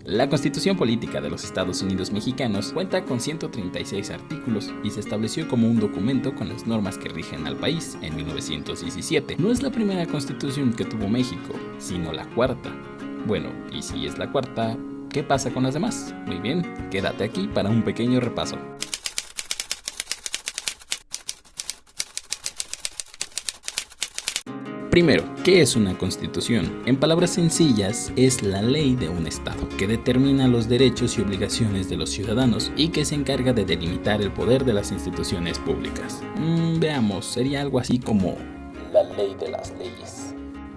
La Constitución Política de los Estados Unidos Mexicanos cuenta con 136 artículos y se estableció como un documento con las normas que rigen al país en 1917. No es la primera constitución que tuvo México, sino la cuarta. Bueno, y si es la cuarta, ¿qué pasa con las demás? Muy bien, quédate aquí para un pequeño repaso. Primero, ¿qué es una constitución? En palabras sencillas, es la ley de un estado que determina los derechos y obligaciones de los ciudadanos y que se encarga de delimitar el poder de las instituciones públicas. Veamos, sería algo así como la ley de las leyes.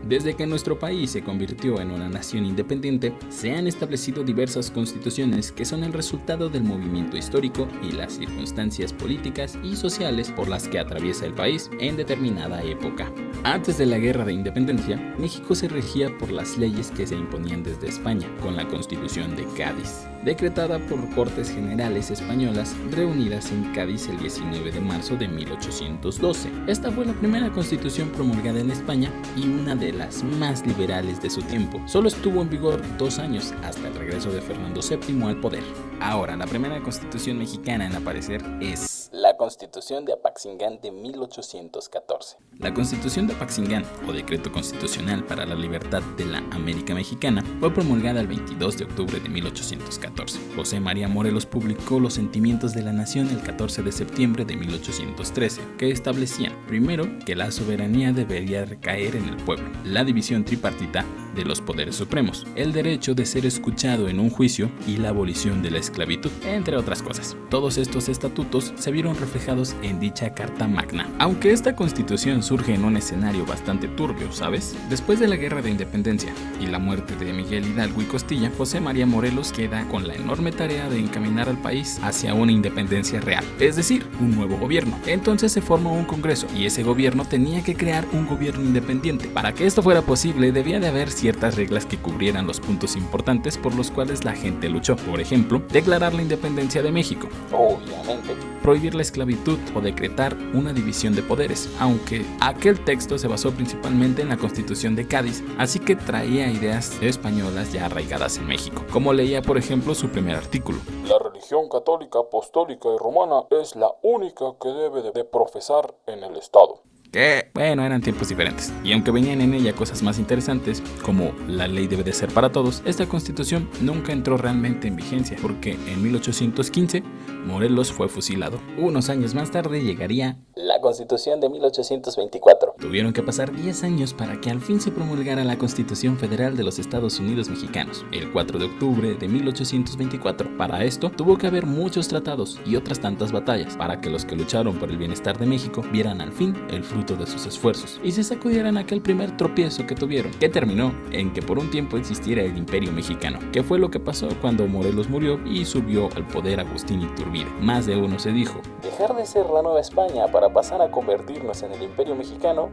Desde que nuestro país se convirtió en una nación independiente, se han establecido diversas constituciones que son el resultado del movimiento histórico y las circunstancias políticas y sociales por las que atraviesa el país en determinada época. Antes de la Guerra de Independencia, México se regía por las leyes que se imponían desde España, con la Constitución de Cádiz, decretada por Cortes Generales españolas reunidas en Cádiz el 19 de marzo de 1812. Esta fue la primera constitución promulgada en España y una de las más liberales de su tiempo. Solo estuvo en vigor 2 años hasta el regreso de Fernando VII al poder. Ahora, la primera constitución mexicana en aparecer es la Constitución de Apaxingán de 1814. La Constitución de Apaxingán, o Decreto Constitucional para la Libertad de la América Mexicana, fue promulgada el 22 de octubre de 1814. José María Morelos publicó los sentimientos de la nación el 14 de septiembre de 1813, que establecían, primero, que la soberanía debería recaer en el pueblo, la división tripartita de los poderes supremos, el derecho de ser escuchado en un juicio y la abolición de la esclavitud, entre otras cosas. Todos estos estatutos se vieron reflejados en dicha Carta Magna. Aunque esta constitución surge en un escenario bastante turbio, ¿sabes? Después de la Guerra de Independencia y la muerte de Miguel Hidalgo y Costilla, José María Morelos queda con la enorme tarea de encaminar al país hacia una independencia real, es decir, un nuevo gobierno. Entonces se formó un congreso y ese gobierno tenía que crear un gobierno independiente. Para que esto fuera posible, debía de haber ciertas reglas que cubrieran los puntos importantes por los cuales la gente luchó. Por ejemplo, declarar la independencia de México, obviamente, prohibir la esclavitud o decretar una división de poderes, aunque aquel texto se basó principalmente en la Constitución de Cádiz, así que traía ideas españolas ya arraigadas en México, como leía por ejemplo su primer artículo: la religión católica, apostólica y romana es la única que debe de profesar en el Estado. Que, bueno, eran tiempos diferentes, y aunque venían en ella cosas más interesantes, como la ley debe de ser para todos, esta constitución nunca entró realmente en vigencia, porque en 1815 Morelos fue fusilado. Unos años más tarde llegaría la Constitución de 1824. Tuvieron que pasar 10 años para que al fin se promulgara la Constitución Federal de los Estados Unidos Mexicanos, el 4 de octubre de 1824. Para esto, tuvo que haber muchos tratados y otras tantas batallas, para que los que lucharon por el bienestar de México vieran al fin el fruto de sus esfuerzos y se sacudieran aquel primer tropiezo que tuvieron, que terminó en que por un tiempo existiera el Imperio Mexicano, que fue lo que pasó cuando Morelos murió y subió al poder Agustín Iturbide. Más de uno se dijo: dejar de ser la Nueva España para pasar a convertirnos en el Imperio Mexicano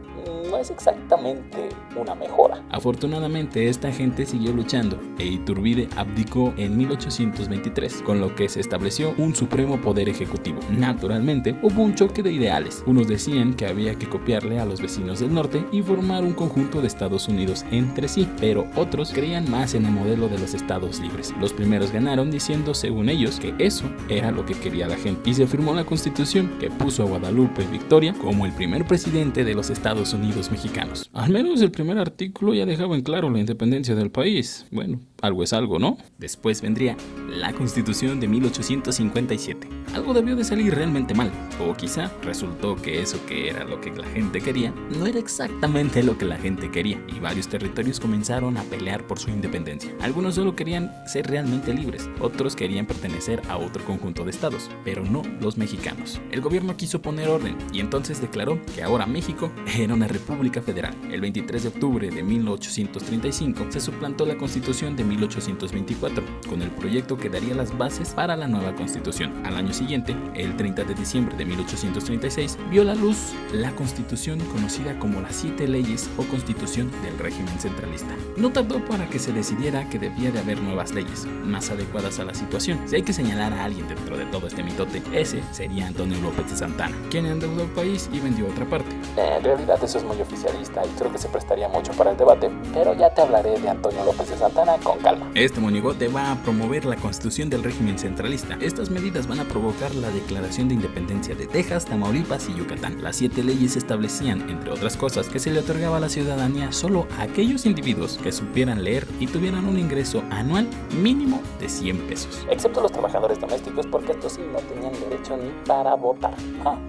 no es exactamente una mejora. Afortunadamente, esta gente siguió luchando e Iturbide abdicó en 1823, con lo que se estableció un supremo poder ejecutivo. Naturalmente, hubo un choque de ideales. Unos decían que había que copiarle a los vecinos del norte y formar un conjunto de Estados Unidos entre sí, pero otros creían más en el modelo de los estados libres. Los primeros ganaron diciendo, según ellos, que eso era lo que quería la gente, y se firmó la Constitución que puso a Guadalupe Victoria como el primer presidente de los Estados Unidos mexicanos. Al menos el primer artículo ya dejaba en claro la independencia del país. Bueno, algo es algo, ¿no? Después vendría la Constitución de 1857. Algo debió de salir realmente mal, o quizá resultó que eso que era lo que la gente quería no era exactamente lo que la gente quería, y varios territorios comenzaron a pelear por su independencia. Algunos solo querían ser realmente libres, otros querían pertenecer a otro conjunto de estados, pero no los mexicanos. El gobierno quiso poner orden y entonces declaró que ahora México era una república federal. El 23 de octubre de 1835 se suplantó la Constitución de 1824 con el proyecto que daría las bases para la nueva Constitución. Al año siguiente, el 30 de diciembre de 1836, vio la luz la Constitución conocida como las 7 leyes o Constitución del régimen centralista. No tardó para que se decidiera que debía de haber nuevas leyes, más adecuadas a la situación. Si hay que señalar a alguien dentro de todo este mitote, ese sería Antonio López de Santana, quien endeudó el país y vendió otra parte. En realidad eso es muy oficialista y creo que se prestaría mucho para el debate, pero ya te hablaré de Antonio López de Santana con con calma. Este monigote va a promover la constitución del régimen centralista. Estas medidas van a provocar la declaración de independencia de Texas, Tamaulipas y Yucatán. Las 7 leyes establecían, entre otras cosas, que se le otorgaba la ciudadanía solo a aquellos individuos que supieran leer y tuvieran un ingreso anual mínimo de 100 pesos. Excepto los trabajadores domésticos, porque estos sí no tenían derecho ni para votar.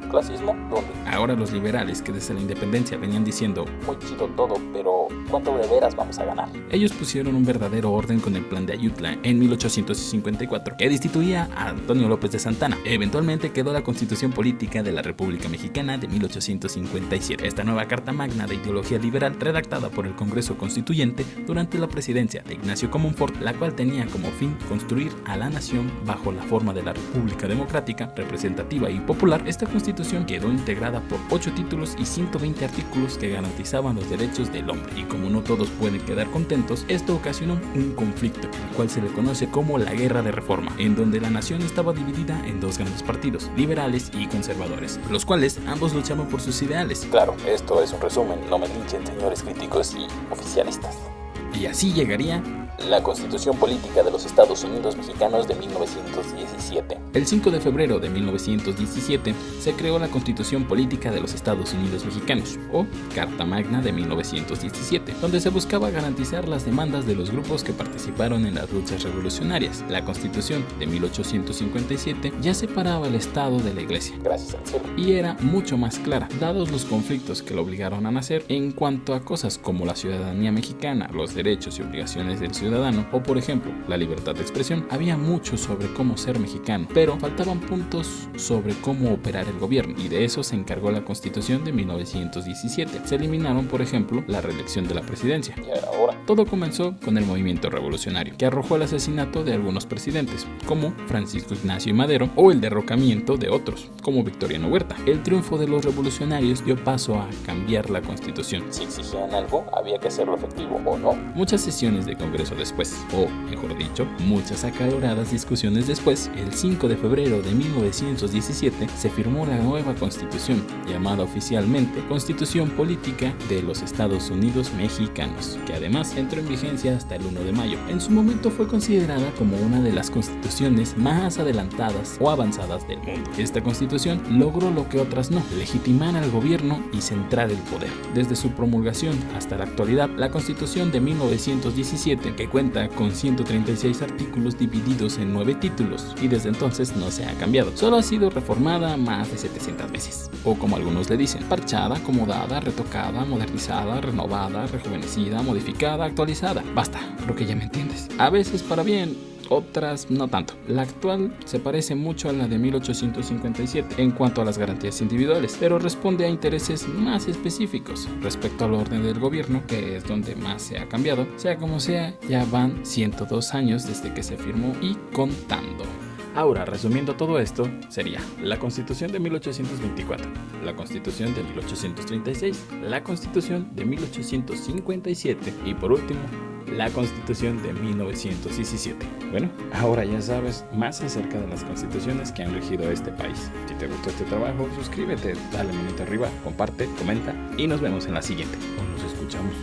¿Clasismo? ¿Dónde? Ahora los liberales, que desde la independencia venían diciendo muy chido todo, pero ¿cuánto de veras vamos a ganar? Ellos pusieron un verdadero orden con el Plan de Ayutla en 1854, que destituía a Antonio López de Santana. Eventualmente quedó la Constitución Política de la República Mexicana de 1857. Esta nueva Carta Magna de ideología liberal, redactada por el Congreso Constituyente durante la presidencia de Ignacio Comonfort, la cual tenía como fin construir a la nación bajo la forma de la República Democrática, representativa y popular. Esta Constitución quedó integrada por 8 títulos y 120 artículos que garantizaban los derechos del hombre. Y como no todos pueden quedar contentos, esto ocasionó un conflicto, el cual se le conoce como la Guerra de Reforma, en donde la nación estaba dividida en 2 grandes partidos, liberales y conservadores, los cuales ambos luchaban por sus ideales. Claro, esto es un resumen, no me linchen señores críticos y oficialistas. Y así llegaría la Constitución Política de los Estados Unidos Mexicanos de 1917. El 5 de febrero de 1917 se creó la Constitución Política de los Estados Unidos Mexicanos, o Carta Magna de 1917, donde se buscaba garantizar las demandas de los grupos que participaron en las luchas revolucionarias. La Constitución de 1857 ya separaba el Estado de la Iglesia. Gracias al cielo. Y era mucho más clara, dados los conflictos que lo obligaron a nacer en cuanto a cosas como la ciudadanía mexicana, los derechos y obligaciones del ciudadano, o por ejemplo, la libertad de expresión. Había mucho sobre cómo ser mexicano, pero faltaban puntos sobre cómo operar el gobierno, y de eso se encargó la Constitución de 1917. Se eliminaron, por ejemplo, la reelección de la presidencia. Y ahora, todo comenzó con el movimiento revolucionario, que arrojó el asesinato de algunos presidentes, como Francisco Ignacio y Madero, o el derrocamiento de otros, como Victoriano Huerta. El triunfo de los revolucionarios dio paso a cambiar la Constitución. Si exigían algo, había que hacerlo efectivo, ¿o no? Muchas sesiones de Congreso después, o mejor dicho, muchas acaloradas discusiones después, el 5 de febrero de 1917 se firmó la nueva Constitución, llamada oficialmente Constitución Política de los Estados Unidos Mexicanos, que además entró en vigencia hasta el 1 de mayo. En su momento fue considerada como una de las constituciones más adelantadas o avanzadas del mundo. Esta constitución logró lo que otras no: legitimar al gobierno y centrar el poder. Desde su promulgación hasta la actualidad, la Constitución de 1917, que cuenta con 136 artículos divididos en 9 títulos, y desde entonces no se ha cambiado. Solo ha sido reformada más de 700 veces, o como algunos le dicen, parchada, acomodada, retocada, modernizada, renovada, rejuvenecida, modificada, actualizada. Basta, creo que ya me entiendes. A veces para bien, otras no tanto. La actual se parece mucho a la de 1857 en cuanto a las garantías individuales, pero responde a intereses más específicos respecto al orden del gobierno, que es donde más se ha cambiado. Sea como sea, ya van 102 años desde que se firmó y contando. Ahora, resumiendo todo esto, sería la Constitución de 1824, la Constitución de 1836, la Constitución de 1857 y por último, la Constitución de 1917. Bueno, ahora ya sabes más acerca de las constituciones que han regido a este país. Si te gustó este trabajo, suscríbete, dale manito arriba, comparte, comenta y nos vemos en la siguiente. O nos escuchamos.